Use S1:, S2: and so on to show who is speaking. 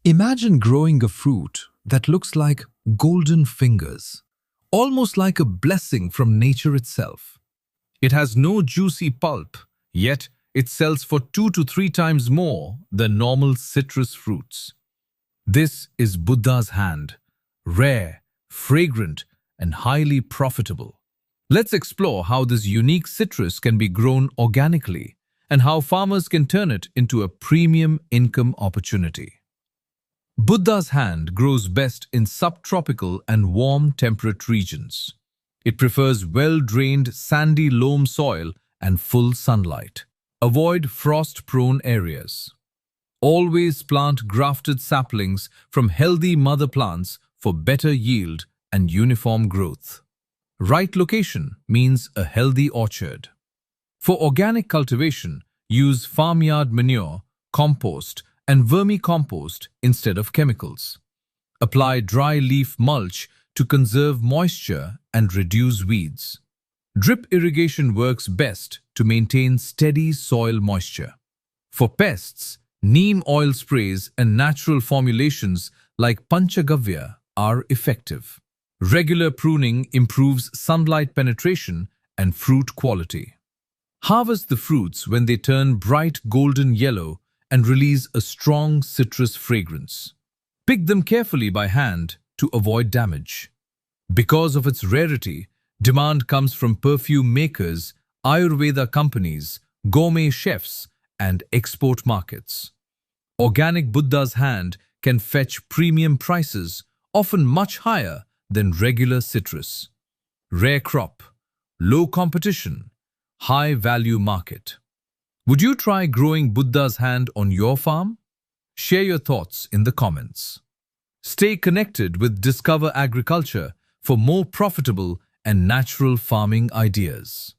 S1: Imagine growing a fruit that looks like golden fingers, almost like a blessing from nature itself. It has no juicy pulp, yet it sells for 2 to 3 times more than normal citrus fruits. This is Buddha's hand, rare, fragrant, and highly profitable. Let's explore how this unique citrus can be grown organically and how farmers can turn it into a premium income opportunity. Buddha's hand grows best in subtropical and warm temperate regions. It prefers well-drained sandy loam soil and full sunlight. Avoid frost-prone areas. Always plant grafted saplings from healthy mother plants for better yield and uniform growth. Right location means a healthy orchard. For organic cultivation, use farmyard manure, compost, and vermicompost instead of chemicals. Apply dry leaf mulch to conserve moisture and reduce weeds. Drip irrigation works best to maintain steady soil moisture. For pests, neem oil sprays and natural formulations like panchagavya are effective. Regular pruning improves sunlight penetration and fruit quality. Harvest the fruits when they turn bright golden yellow and release a strong citrus fragrance. Pick them carefully by hand to avoid damage. Because of its rarity, demand comes from perfume makers, Ayurveda companies, gourmet chefs, and export markets. Organic Buddha's hand can fetch premium prices, often much higher than regular citrus. Rare crop, low competition, high value market. Would you try growing Buddha's hand on your farm? Share your thoughts in the comments. Stay connected with Discover Agriculture for more profitable and natural farming ideas.